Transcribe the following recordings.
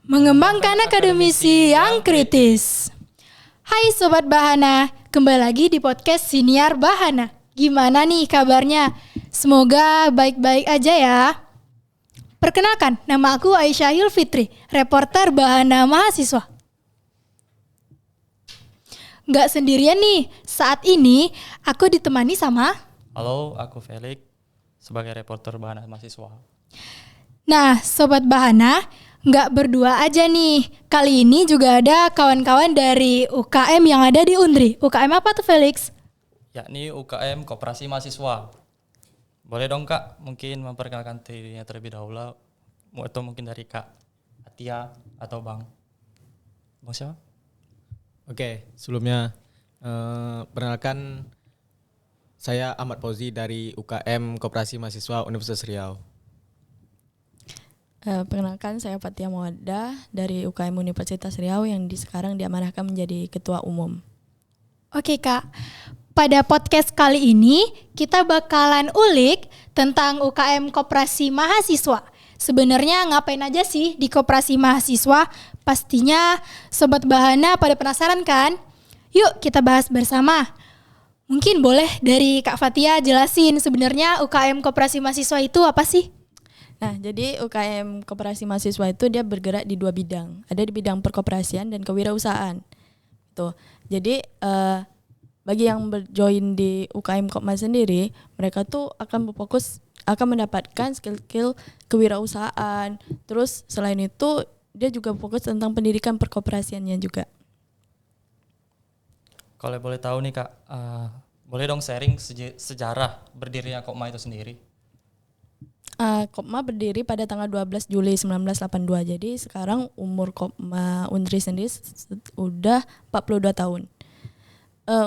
Mengembangkan akademisi yang kritis. Hai Sobat Bahana, kembali lagi di podcast Siniar Bahana. Gimana nih kabarnya? Semoga baik-baik aja ya. Perkenalkan, nama aku Aisyah Yulfitri, reporter Bahana Mahasiswa. Nggak sendirian nih, saat ini aku ditemani sama... Halo, aku Felix, sebagai reporter Bahana Mahasiswa. Nah, Sobat Bahana, nggak berdua aja nih. Kali ini juga ada kawan-kawan dari UKM yang ada di Undri. UKM apa tuh, Felix? Yakni UKM Koperasi Mahasiswa. Boleh dong Kak, mungkin memperkenalkan dirinya terlebih dahulu. Atau mungkin dari Kak Atia atau Bang siapa? Oke, sebelumnya perkenalkan saya Ahmad Fauzi dari UKM Koperasi Mahasiswa Universitas Riau. Perkenalkan saya Fatia Mawaddah dari UKM Universitas Riau yang sekarang diamanahkan menjadi ketua umum. Oke Kak, pada podcast kali ini kita bakalan ulik tentang UKM Koperasi Mahasiswa. Sebenarnya ngapain aja sih di Koperasi Mahasiswa? Pastinya Sobat Bahana pada penasaran kan? Yuk kita bahas bersama. Mungkin boleh dari Kak Fatia jelasin sebenarnya UKM Koperasi Mahasiswa itu apa sih? Nah, jadi UKM Koperasi Mahasiswa itu dia bergerak di dua bidang. Ada di bidang perkoperasian dan kewirausahaan. Tuh. Jadi bagi yang berjoin di UKM Kopma sendiri, mereka tuh akan mendapatkan skill kewirausahaan. Terus selain itu dia juga fokus tentang pendidikan perkoperasiannya juga. Kalau boleh tahu nih Kak, boleh dong sharing sejarah berdirinya Kopma itu sendiri? Kopma berdiri pada tanggal 12 Juli 1982. Jadi sekarang umur Kopma Undri sendiri udah 42 tahun.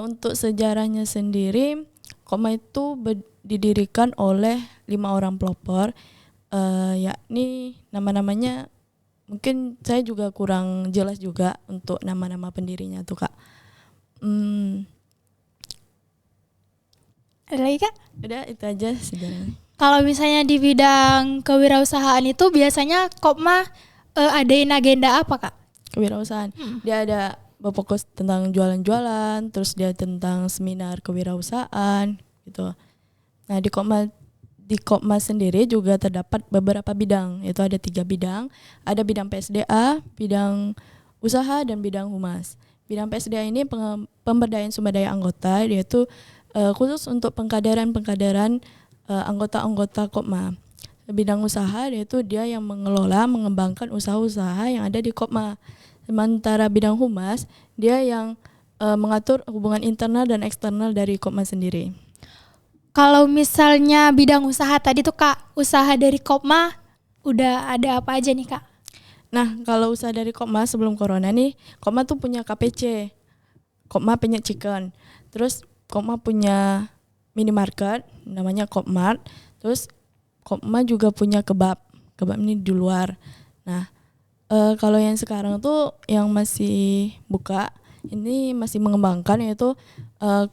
Untuk sejarahnya sendiri, Kopma itu didirikan oleh 5 orang pelopor, yakni nama-namanya mungkin saya juga kurang jelas juga untuk nama-nama pendirinya tuh Kak. Ada lagi Kak? Udah itu aja sejarahnya. Kalau misalnya di bidang kewirausahaan itu biasanya Kopma adain agenda apa Kak? Kewirausahaan. Dia ada berfokus tentang jualan-jualan, terus dia tentang seminar kewirausahaan gitu. Nah, di Kopma sendiri juga terdapat beberapa bidang. Itu ada 3 bidang. Ada bidang PSDA, bidang usaha dan bidang humas. Bidang PSDA ini pemberdayaan sumber daya anggota, yaitu khusus untuk pengkaderan anggota-anggota Kopma. Bidang usaha yaitu dia yang mengelola, mengembangkan usaha-usaha yang ada di Kopma. Sementara bidang humas dia yang mengatur hubungan internal dan eksternal dari Kopma sendiri. Kalau misalnya bidang usaha tadi tuh Kak, usaha dari Kopma udah ada apa aja nih Kak? Nah, kalau usaha dari Kopma sebelum corona nih, Kopma tuh punya KPC, Kopma Penyet Chicken. Terus Kopma punya minimarket namanya Kopmart. Terus Kopma juga punya kebab ini di luar. Nah, kalau yang sekarang tuh yang masih buka, ini masih mengembangkan yaitu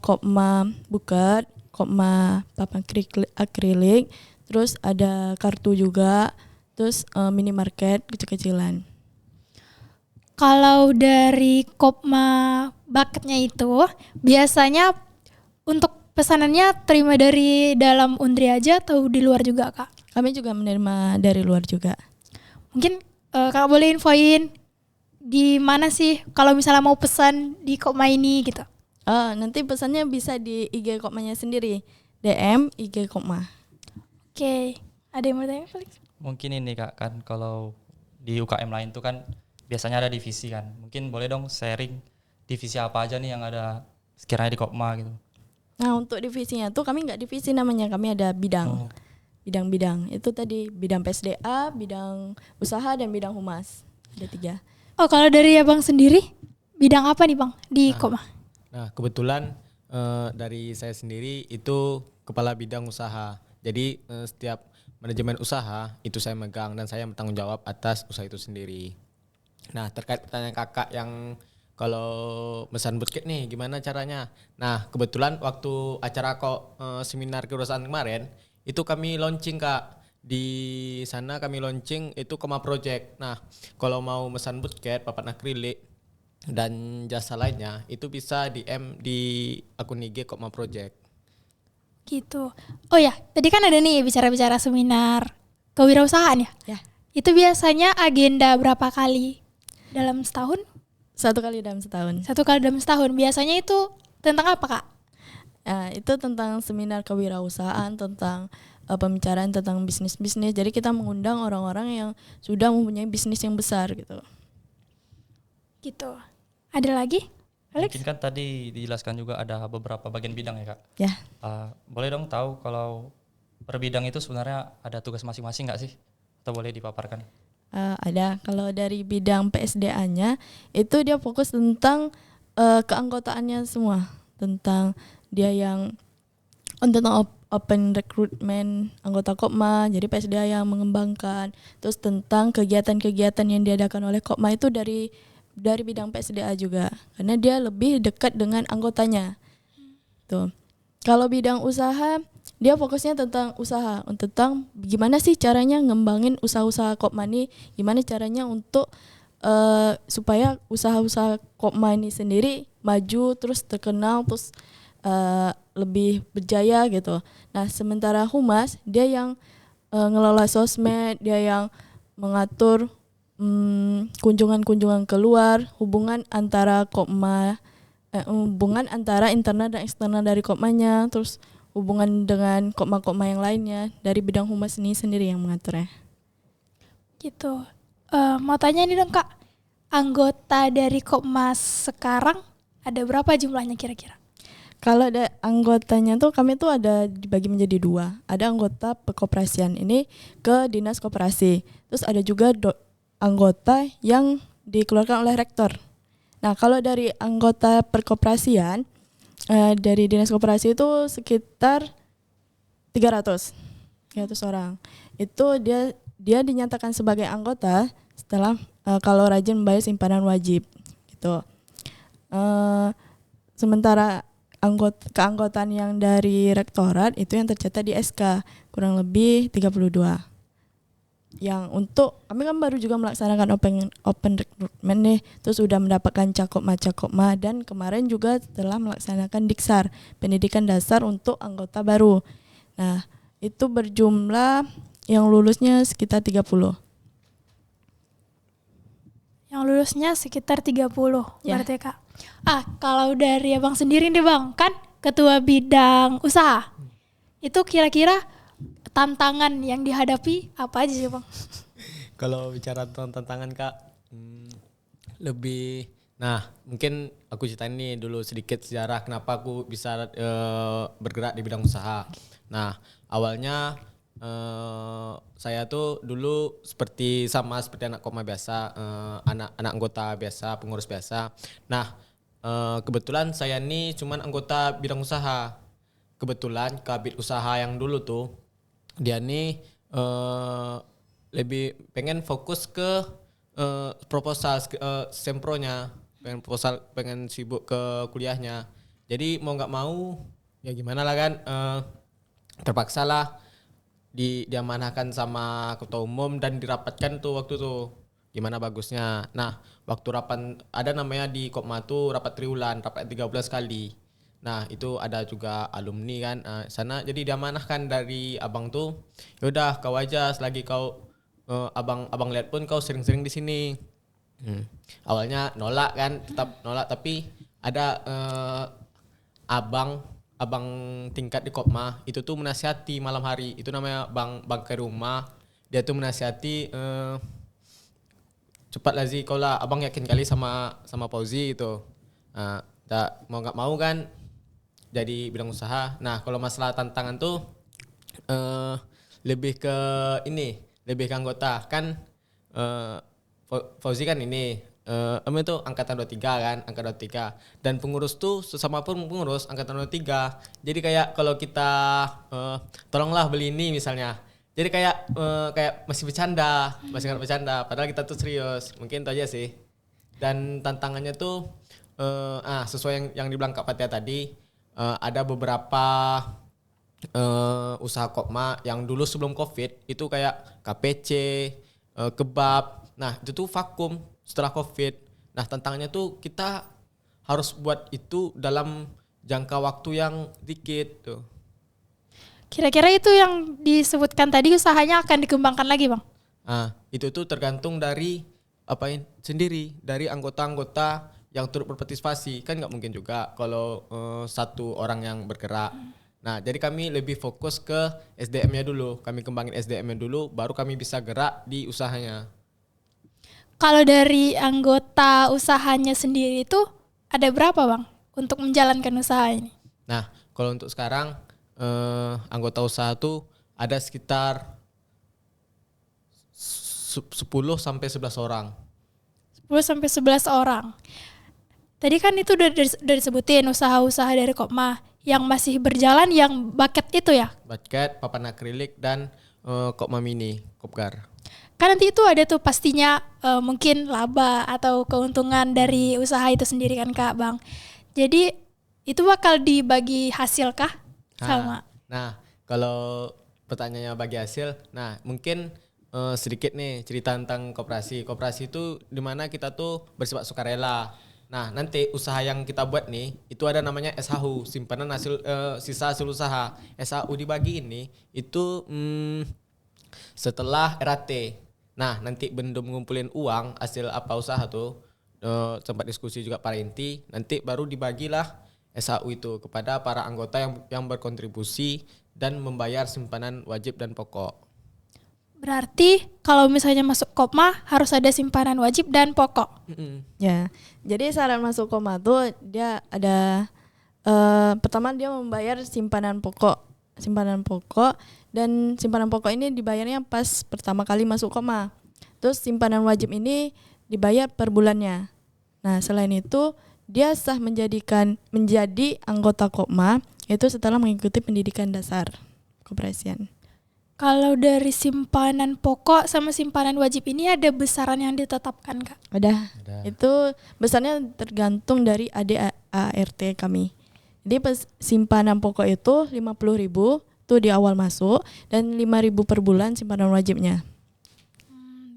Kopma Buket, Kopma papan akrilik, terus ada kartu juga, terus minimarket kecil-kecilan. Kalau dari Kopma Bucketnya itu biasanya untuk pesanannya terima dari dalam Undri aja atau di luar juga Kak? Kami juga menerima dari luar juga. Mungkin Kak boleh infoin di mana sih kalau misalnya mau pesan di Kopma ini gitu? Nanti pesannya bisa di IG Kopmanya sendiri, DM IG Kopma. Oke, ada yang mau tanya Felix? Mungkin ini Kak, kan kalau di UKM lain tuh kan biasanya ada divisi kan. Mungkin boleh dong sharing divisi apa aja nih yang ada sekiranya di Kopma gitu. Nah, untuk divisinya tuh kami nggak divisi namanya, kami ada bidang. Bidang-bidang. Itu tadi bidang PSDA, bidang usaha dan bidang humas. Ada 3. Oh, kalau dari Abang sendiri bidang apa nih Bang di Kopma? Nah, kebetulan dari saya sendiri itu kepala bidang usaha. Jadi setiap manajemen usaha itu saya megang dan saya bertanggung jawab atas usaha itu sendiri. Nah, terkait pertanyaan kakak yang kalau pesan buket nih gimana caranya? Nah, kebetulan waktu acara seminar kewirausahaan kemarin itu kami launching Kak di sana kami launching itu Koma Project. Nah, kalau mau pesan bootcat, papan akrilik dan jasa lainnya itu bisa DM di akun IG Koma Project. Gitu. Oh ya, tadi kan ada nih bicara-bicara seminar kewirausahaan ya. Ya, Itu biasanya agenda berapa kali dalam setahun? 1 kali dalam setahun. 1 kali dalam setahun. Biasanya itu tentang apa, Kak? Itu tentang seminar kewirausahaan, tentang pembicaraan tentang bisnis-bisnis. Jadi kita mengundang orang-orang yang sudah mempunyai bisnis yang besar gitu. Gitu. Ada lagi? Alex? Mungkin kan tadi dijelaskan juga ada beberapa bagian bidang ya Kak. Ya, Boleh dong tahu kalau per bidang itu sebenarnya ada tugas masing-masing nggak sih? Atau boleh dipaparkan? ada. Kalau dari bidang PSDA-nya itu dia fokus tentang keanggotaannya semua, tentang dia yang tentang open recruitment anggota Kopma. Jadi PSDA yang mengembangkan. Terus tentang kegiatan-kegiatan yang diadakan oleh Kopma itu dari bidang PSDA juga, karena dia lebih dekat dengan anggotanya. Tuh. Kalau bidang usaha, dia fokusnya tentang usaha, tentang gimana sih caranya ngembangin usaha-usaha Kopma ini, gimana caranya untuk supaya usaha-usaha Kopma ini sendiri maju, terus terkenal, terus lebih berjaya gitu. Nah, sementara humas dia yang ngelola sosmed, dia yang mengatur kunjungan-kunjungan keluar, hubungan antara Kopma, hubungan antara internal dan eksternal dari Kopmanya, terus hubungan dengan Kopma-Kopma yang lainnya, dari bidang humas ini sendiri yang mengaturnya. Gitu. Mau tanya nih dong, Kak. Anggota dari Kopmas sekarang ada berapa jumlahnya kira-kira? Kalau ada anggotanya tuh kami tuh ada dibagi menjadi 2. Ada anggota perkoperasian ini ke dinas koperasi. Terus ada juga anggota yang dikeluarkan oleh rektor. Nah, kalau dari anggota perkoperasian dari dinas koperasi itu sekitar 300 orang. Itu dia dinyatakan sebagai anggota setelah kalau rajin membayar simpanan wajib gitu. Sementara keanggotaan yang dari rektorat itu yang tercatat di SK kurang lebih 32. Yang untuk kami kan baru juga melaksanakan open recruitment nih, terus sudah mendapatkan cakopma dan kemarin juga telah melaksanakan diksar, pendidikan dasar untuk anggota baru. Nah, itu berjumlah yang lulusnya sekitar 30. Yang lulusnya sekitar 30 Ya. berarti, Kak. Kalau dari Abang sendiri nih, Bang, kan ketua bidang usaha. Itu kira-kira tantangan yang dihadapi apa aja sih, Bang? Kalau bicara tentang tantangan Kak, lebih, nah mungkin aku ceritain nih dulu sedikit sejarah kenapa aku bisa bergerak di bidang usaha. Nah, awalnya saya tuh dulu seperti anak Kopma biasa, anak anggota biasa, pengurus biasa. Nah, kebetulan saya nih cuman anggota bidang usaha. Kebetulan kabit usaha yang dulu tuh dia nih lebih pengen fokus ke proposal sempronya, pengen proposal, pengen sibuk ke kuliahnya. Jadi mau nggak mau ya gimana lah kan, terpaksa lah diamanahkan sama ketua umum dan dirapatkan tuh waktu tuh gimana bagusnya. Nah, waktu rapat ada namanya di Kopma tuh rapat triwulan, rapat 3 bulan sekali. Nah, itu ada juga alumni kan sana, jadi diamanahkan dari abang tuh, yaudah kau aja selagi kau abang lihat pun kau sering-sering di sini. Awalnya nolak kan, tetap nolak, tapi ada abang tingkat di Kopma itu tuh menasihati malam hari, itu namanya bang ke rumah, dia tuh menasihati cepat Lazi kau lah, abang yakin kali sama Fauzi itu. Mau nggak mau kan jadi bidang usaha. Nah, kalau masalah tantangan tuh lebih ke anggota kan. Fauzi kan ini itu angkatan 23 kan, angkatan 23, dan pengurus tuh sesama pun pengurus angkatan 23. Jadi kayak kalau kita tolonglah beli ini misalnya, jadi kayak masih bercanda, masih nggak bercanda, padahal kita tuh serius. Mungkin itu aja sih. Dan tantangannya tuh sesuai yang dibilang Kak Fatia tadi, ada beberapa usaha Kopma yang dulu sebelum COVID itu kayak KPC, kebab. Nah, itu tuh vakum setelah COVID. Nah, tantangannya tuh kita harus buat itu dalam jangka waktu yang dikit tuh. Kira-kira itu yang disebutkan tadi usahanya akan dikembangkan lagi, Bang? Nah, itu tuh tergantung dari sendiri, dari anggota-anggota yang turut berpartisipasi. Kan nggak mungkin juga kalau satu orang yang bergerak. Nah, jadi kami lebih fokus ke SDM-nya dulu. Kami kembangin SDM-nya dulu, baru kami bisa gerak di usahanya. Kalau dari anggota usahanya sendiri itu ada berapa, Bang, untuk menjalankan usaha ini? Nah, kalau untuk sekarang anggota usaha tuh ada sekitar 10 sampai 11 orang. 10 sampai 11 orang. Tadi kan itu udah disebutin usaha-usaha dari Kopma yang masih berjalan, yang bucket itu ya. Basket, papan akrilik, dan Kopma Mini, Kopgar. Kan nanti itu ada tuh pastinya mungkin laba atau keuntungan dari usaha itu sendiri kan Kak, Bang. Jadi itu bakal dibagi hasil kah sama? Nah, kalau pertanyaannya bagi hasil, nah mungkin sedikit nih cerita tentang koperasi. Koperasi itu dimana kita tuh bersifat sukarela. Nah, nanti usaha yang kita buat nih itu ada namanya SHU, simpanan hasil sisa hasil usaha. SHU dibagi ini itu setelah RAT. Nah, nanti belum ngumpulin uang hasil apa usaha tuh, sempat diskusi juga para inti, nanti baru dibagilah SHU itu kepada para anggota yang berkontribusi dan membayar simpanan wajib dan pokok. Berarti kalau misalnya masuk Kopma harus ada simpanan wajib dan pokok. Ya, jadi syarat masuk Kopma tuh dia ada pertama dia membayar simpanan pokok dan simpanan pokok ini dibayarnya pas pertama kali masuk Kopma. Terus simpanan wajib ini dibayar per bulannya. Nah, selain itu dia sah menjadi anggota Kopma itu setelah mengikuti pendidikan dasar keoperasian. Kalau dari simpanan pokok sama simpanan wajib ini ada besaran yang ditetapkan Kak? Ada. Itu besarnya tergantung dari ADART kami. Jadi simpanan pokok itu 50.000 tuh di awal masuk dan 5.000 per bulan simpanan wajibnya.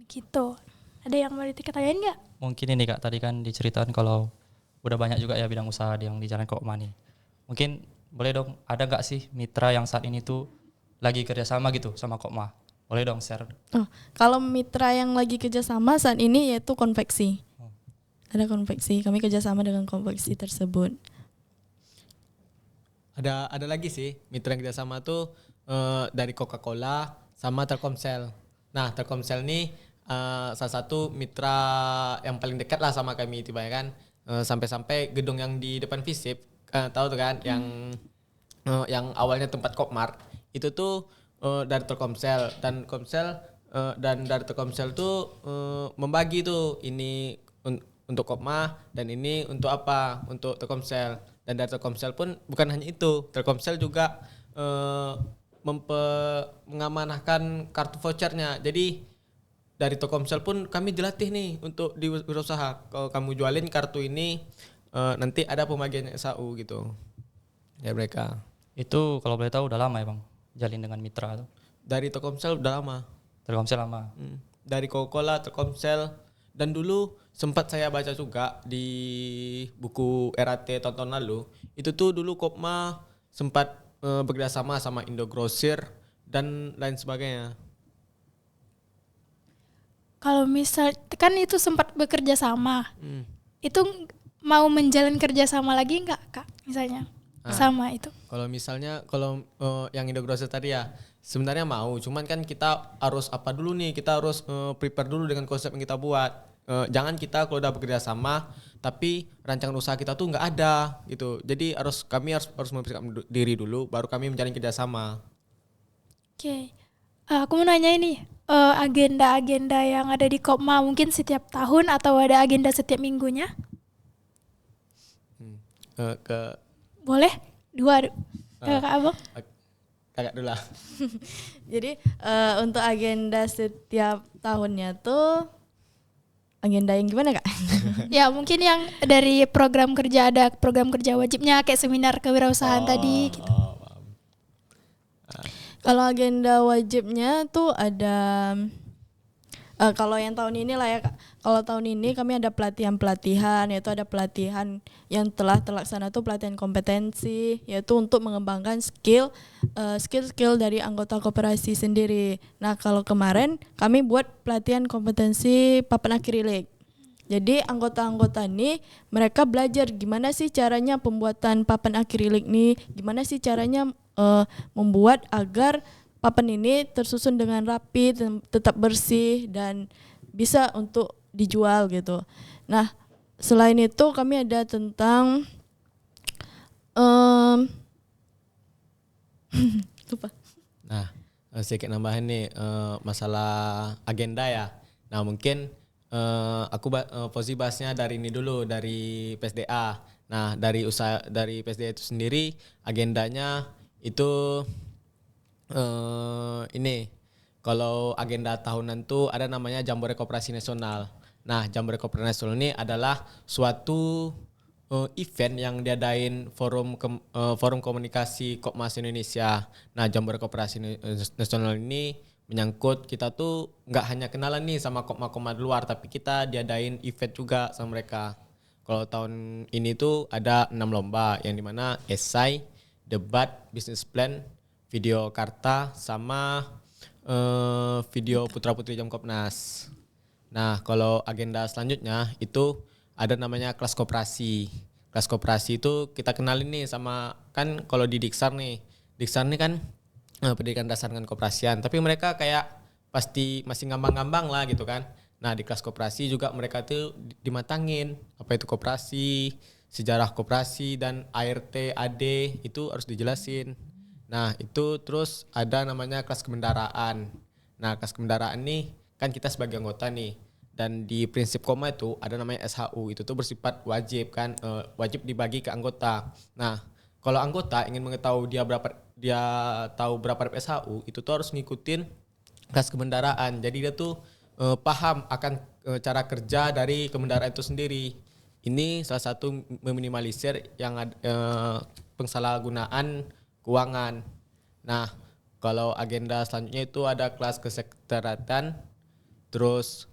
Gitu. Ada yang mau ditanyain nggak? Mungkin ini Kak, tadi kan diceritakan kalau udah banyak juga ya bidang usaha yang di Jalan Kopma nih. Mungkin boleh dong, ada nggak sih mitra yang saat ini tuh lagi kerjasama gitu sama Kopma? Boleh dong share. Kalau mitra yang lagi kerjasama saat ini yaitu konveksi. Ada konveksi, kami kerjasama dengan konveksi tersebut. Ada lagi sih mitra yang kerjasama tuh dari Coca-Cola sama Telkomsel. Nah, Telkomsel nih salah satu mitra yang paling dekat lah sama kami tiba kan. Sampai-sampai gedung yang di depan Visip, tahu tuh kan yang awalnya tempat Kopmart itu tuh dari Telkomsel dan dari Telkomsel tuh membagi tuh ini untuk Kopma dan ini untuk apa, untuk Telkomsel. Dan dari Telkomsel pun bukan hanya itu, Telkomsel juga mengamanahkan kartu vouchernya. Jadi dari Telkomsel pun kami dilatih nih untuk di berusaha. Kalau kamu jualin kartu ini nanti ada pembagian SAU gitu ya mereka. Itu kalau boleh tahu udah lama ya Bang jalin dengan mitra tuh? Dari Telkomsel udah lama. Telkomsel lama. Dari Coca-Cola, Telkomsel, dan dulu sempat saya baca juga di buku RAT tahun lalu. Itu tuh dulu Kopma sempat bekerjasama sama Indogrosir dan lain sebagainya. Kalau misal kan itu sempat bekerja sama, itu mau menjalin kerja sama lagi nggak Kak misalnya sama itu? Kalau misalnya yang Indogrosir tadi ya sebenarnya mau, cuman kan kita harus apa dulu nih, kita harus prepare dulu dengan konsep yang kita buat. Jangan kita kalau udah bekerja sama tapi rancangan usaha kita tuh nggak ada gitu. Jadi kami harus mempersiapkan diri dulu baru kami menjalin kerjasama. Oke. Aku mau nanya ini, agenda-agenda yang ada di Kopma mungkin setiap tahun atau ada agenda setiap minggunya? Boleh? Dua. Kak Abang? Kakak dulu lah. Jadi untuk agenda setiap tahunnya tuh agenda yang gimana Kak? Ya mungkin yang dari program kerja ada program kerja wajibnya kayak seminar kewirausahaan tadi gitu. Kalau agenda wajibnya tuh ada kalau yang tahun ini lah ya Kak. Kalau tahun ini kami ada pelatihan-pelatihan, yaitu ada pelatihan yang telah terlaksana tuh pelatihan kompetensi, yaitu untuk mengembangkan skill dari anggota koperasi sendiri. Nah kalau kemarin kami buat pelatihan kompetensi papan akrilik. Jadi anggota-anggota ini mereka belajar gimana sih caranya pembuatan papan akrilik nih, gimana sih caranya membuat agar papan ini tersusun dengan rapi, tetap bersih dan bisa untuk dijual gitu. Nah, selain itu kami ada tentang lupa. Nah, sedikit nambahin nih masalah agenda ya. Nah, mungkin aku posisi bahasnya dari ini dulu, dari PSDA. Nah, dari PSDA itu sendiri agendanya itu ini kalau agenda tahunan tuh ada namanya Jambore Koperasi Nasional. Nah, Jambore Koperasi Nasional ini adalah suatu event yang diadain forum komunikasi Kopmas Indonesia. Nah, Jambore Koperasi Nasional ini menyangkut kita tuh nggak hanya kenalan nih sama Kopma-Kopma di luar, tapi kita diadain event juga sama mereka. Kalau tahun ini tuh ada 6 lomba yang dimana esai, debat, business plan, video karta sama video putra putri Jam Kopnas. Nah, kalau agenda selanjutnya itu ada namanya kelas koperasi. Kelas koperasi itu kita kenalin nih sama, kan kalau di Diksar nih kan pendidikan dasar dengan koperasian, tapi mereka kayak pasti masih ngambang-ngambang lah gitu kan. Nah, di kelas koperasi juga mereka tuh dimatangin apa itu koperasi, sejarah koperasi dan ART, AD itu harus dijelasin. Nah, itu terus ada namanya kelas kebendaraan. Nah, kelas kebendaraan nih kan kita sebagai anggota nih. Dan di prinsip Koma itu ada namanya SHU. Itu tuh bersifat wajib kan, wajib dibagi ke anggota. Nah, kalau anggota ingin mengetahui dia tahu berapa rep SHU, itu tuh harus ngikutin kelas kebendaraan. Jadi dia tuh paham akan cara kerja dari kebendaraan itu sendiri. Ini salah satu meminimalisir yang pengsalahgunaan keuangan. Nah, kalau agenda selanjutnya itu ada kelas kesekretariatan, terus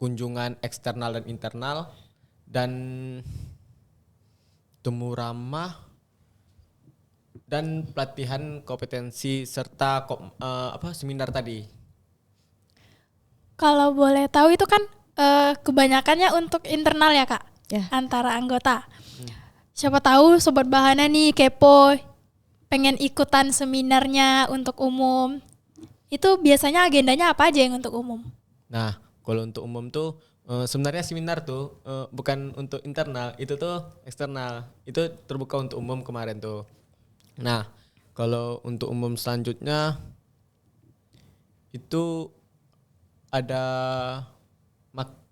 kunjungan eksternal dan internal, dan temu ramah, dan pelatihan kompetensi serta seminar tadi. Kalau boleh tahu itu kan kebanyakannya untuk internal ya Kak, Ya. antara anggota. Siapa tahu Sobat Bahana nih kepo, pengen ikutan seminarnya untuk umum. Itu biasanya agendanya apa aja yang untuk umum? Nah, kalau untuk umum tuh sebenarnya seminar tuh bukan untuk internal, itu tuh eksternal. Itu terbuka untuk umum kemarin tuh. Nah, kalau untuk umum selanjutnya itu ada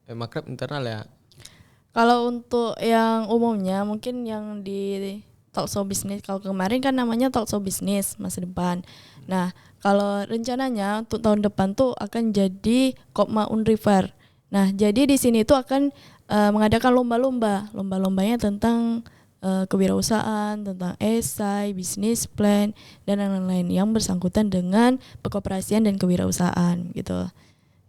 makrab internal ya. Kalau untuk yang umumnya mungkin yang di Talkshow Bisnis, kalau kemarin kan namanya Talkshow Bisnis masa depan. Nah, kalau rencananya untuk tahun depan tuh akan jadi Kopma Unriver. Nah, jadi di sini tuh akan mengadakan lomba-lombanya tentang kewirausahaan, tentang esai, bisnis plan dan lain-lain yang bersangkutan dengan pekoperasian dan kewirausahaan gitu.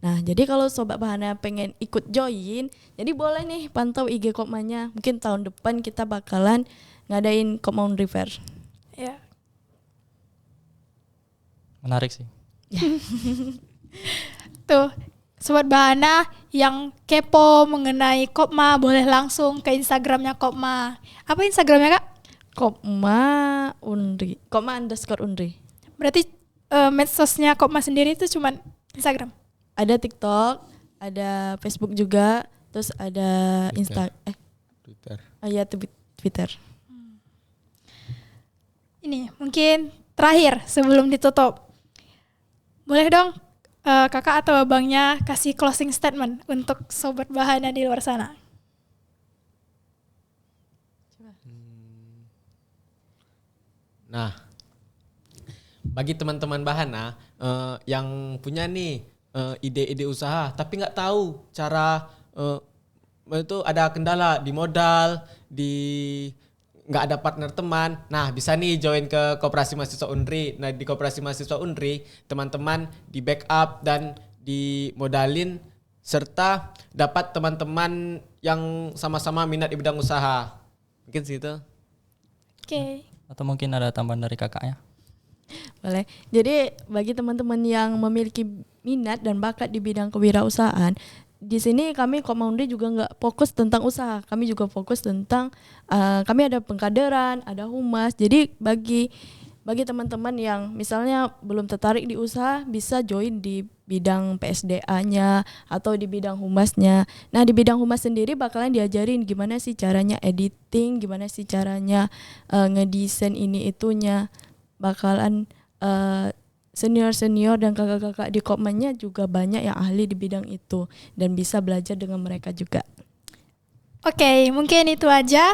Nah, jadi kalau Sobat Bahana pengen ikut join, jadi boleh nih pantau IG Kopmanya. Mungkin tahun depan kita bakalan ngadain Kopma Unriver. Ya. Menarik sih. Tuh, Sobat Bahana yang kepo mengenai Kopma boleh langsung ke Instagramnya Kopma. Apa Instagramnya Kak? Kopma Unri. Kopma _Unri. Berarti medsosnya Kopma sendiri itu cuman Instagram? Ada TikTok, ada Facebook juga, terus ada Twitter. Twitter. Ini mungkin terakhir sebelum ditutup. Boleh dong kakak atau abangnya kasih closing statement untuk Sobat Bahana di luar sana. Nah, bagi teman-teman Bahana yang punya nih ide-ide usaha tapi nggak tahu cara itu ada kendala di modal, di nggak ada partner teman, nah bisa nih join ke Koperasi Mahasiswa Unri. Nah di Koperasi Mahasiswa Unri teman-teman di backup dan dimodalin serta dapat teman-teman yang sama-sama minat di bidang usaha. Mungkin situ. Oke. Atau mungkin ada tambahan dari kakaknya? Boleh. Jadi bagi teman-teman yang memiliki minat dan bakat di bidang kewirausahaan, di sini kami Kopma Unri juga nggak fokus tentang usaha, kami juga fokus tentang kami ada pengkaderan, ada humas. Jadi bagi teman-teman yang misalnya belum tertarik di usaha bisa join di bidang PSDA-nya atau di bidang humasnya. Nah di bidang humas sendiri bakalan diajarin gimana sih caranya editing, gimana sih caranya ngedesain ini itunya. Bakalan senior-senior dan kakak-kakak di Kopmanya juga banyak yang ahli di bidang itu dan bisa belajar dengan mereka juga. Oke, mungkin itu aja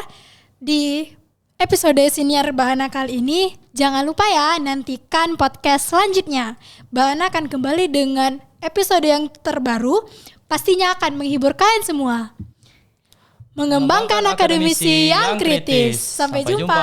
di episode Siniar Bahana kali ini. Jangan lupa ya, nantikan podcast selanjutnya. Bahana akan kembali dengan episode yang terbaru, pastinya akan menghibur kalian semua. Mengembangkan akademisi yang kritis. Sampai jumpa.